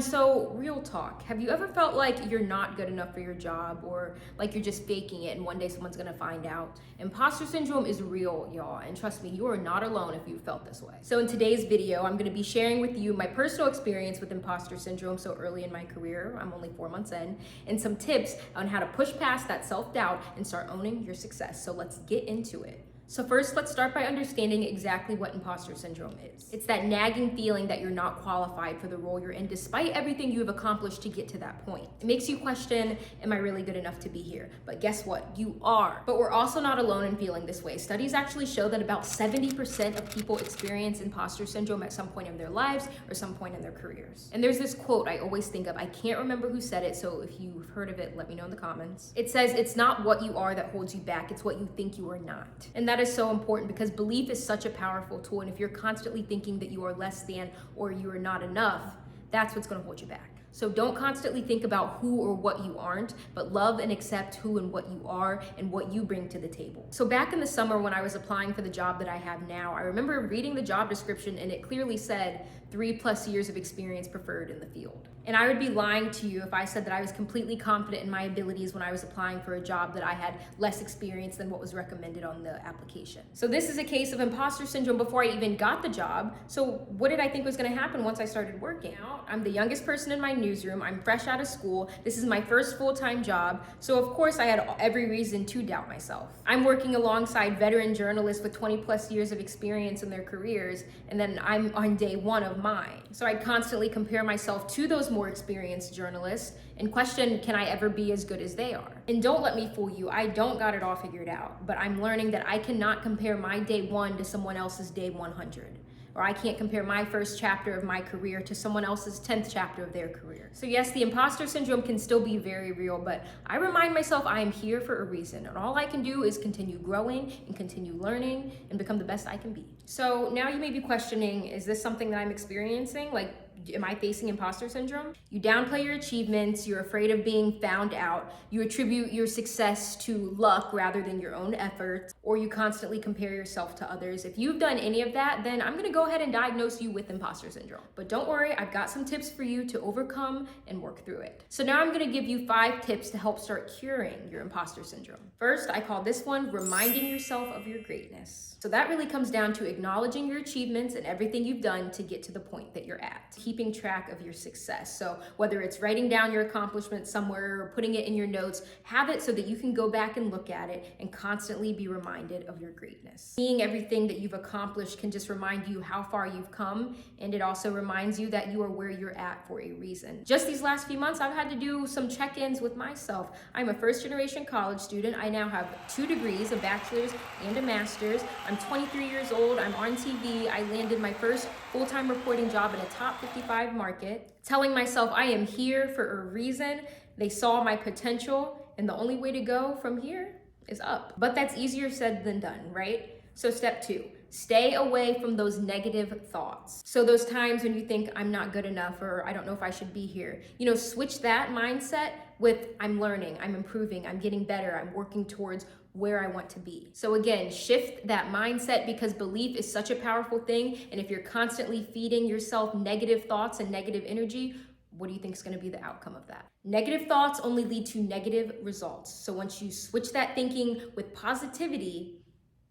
So, real talk, have you ever felt like you're not good enough for your job or like you're just faking it and one day someone's gonna find out? Imposter syndrome is real, y'all, and trust me, you are not alone if you felt this way. So in today's video, I'm gonna be sharing with you my personal experience with imposter syndrome so early in my career, I'm only 4 months in, and some tips on how to push past that self-doubt and start owning your success. So let's get into it. So first, let's start by understanding exactly what imposter syndrome is. It's that nagging feeling that you're not qualified for the role you're in despite everything you've accomplished to get to that point. It makes you question, am I really good enough to be here? But guess what? You are. But we're also not alone in feeling this way. Studies actually show that about 70% of people experience imposter syndrome at some point in their lives or some point in their careers. And there's this quote I always think of. I can't remember who said it, so if you've heard of it, let me know in the comments. It says, it's not what you are that holds you back, it's what you think you are not. And that is so important because belief is such a powerful tool, and if you're constantly thinking that you are less than or you are not enough, that's what's going to hold you back. So don't constantly think about who or what you aren't, but love and accept who and what you are and what you bring to the table. So back in the summer when I was applying for the job that I have now, I remember reading the job description and it clearly said 3+ years of experience preferred in the field. And I would be lying to you if I said that I was completely confident in my abilities when I was applying for a job that I had less experience than what was recommended on the application. So this is a case of imposter syndrome before I even got the job. So what did I think was gonna happen once I started working? Now, I'm the youngest person in my newsroom, I'm fresh out of school, this is my first full-time job, so of course I had every reason to doubt myself. I'm working alongside veteran journalists with 20+ years of experience in their careers, and then I'm on day one of mine. So I'd constantly compare myself to those more experienced journalists and question, can I ever be as good as they are? And don't let me fool you, I don't got it all figured out, but I'm learning that I cannot compare my day one to someone else's day 100. Or I can't compare my first chapter of my career to someone else's 10th chapter of their career. So yes, the imposter syndrome can still be very real, but I remind myself I am here for a reason, and all I can do is continue growing and continue learning and become the best I can be. So now you may be questioning, is this something that I'm experiencing? Like, am I facing imposter syndrome? You downplay your achievements, you're afraid of being found out, you attribute your success to luck rather than your own efforts, or you constantly compare yourself to others. If you've done any of that, then I'm gonna go ahead and diagnose you with imposter syndrome. But don't worry, I've got some tips for you to overcome and work through it. So now I'm gonna give you 5 tips to help start curing your imposter syndrome. First, I call this one reminding yourself of your greatness. So that really comes down to acknowledging your achievements and everything you've done to get to the point that you're at. Keeping track of your success. So whether it's writing down your accomplishments somewhere or putting it in your notes, have it so that you can go back and look at it and constantly be reminded of your greatness. Seeing everything that you've accomplished can just remind you how far you've come, and it also reminds you that you are where you're at for a reason. Just these last few months, I've had to do some check-ins with myself. I'm a first-generation college student. I now have 2 degrees, a bachelor's and a master's. I'm 23 years old. I'm on TV. I landed my first full-time reporting job in a top 55 market, telling myself I am here for a reason. They saw my potential, and the only way to go from here is up. But that's easier said than done, right? So step 2, stay away from those negative thoughts. So those times when you think I'm not good enough or I don't know if I should be here, switch that mindset with I'm learning, I'm improving, I'm getting better, I'm working towards where I want to be. So again, shift that mindset because belief is such a powerful thing. And if you're constantly feeding yourself negative thoughts and negative energy, what do you think is going to be the outcome of that? Negative thoughts only lead to negative results. So once you switch that thinking with positivity,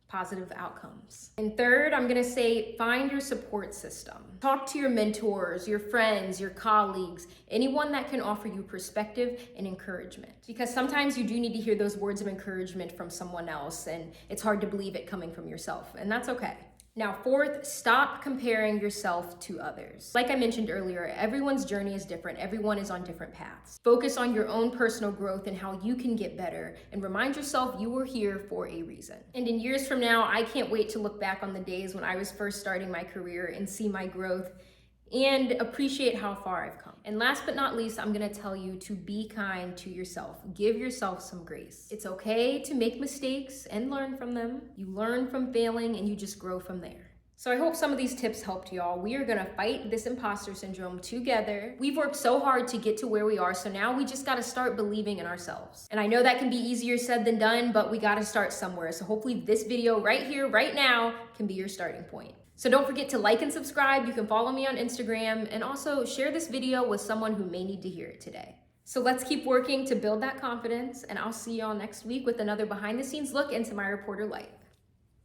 positive outcomes. And third, I'm gonna say find your support system. Talk to your mentors, your friends, your colleagues, anyone that can offer you perspective and encouragement. Because sometimes you do need to hear those words of encouragement from someone else, and it's hard to believe it coming from yourself, and that's okay. Now, fourth, stop comparing yourself to others. Like I mentioned earlier, everyone's journey is different. Everyone is on different paths. Focus on your own personal growth and how you can get better, and remind yourself you were here for a reason. And in years from now, I can't wait to look back on the days when I was first starting my career and see my growth and appreciate how far I've come. And last but not least, I'm gonna tell you to be kind to yourself. Give yourself some grace. It's okay to make mistakes and learn from them. You learn from failing and you just grow from there. So I hope some of these tips helped y'all. We are gonna fight this imposter syndrome together. We've worked so hard to get to where we are, so now we just gotta start believing in ourselves. And I know that can be easier said than done, but we gotta start somewhere. So hopefully this video right here, right now, can be your starting point. So don't forget to like and subscribe. You can follow me on Instagram and also share this video with someone who may need to hear it today. So let's keep working to build that confidence, and I'll see y'all next week with another behind the scenes look into my reporter life.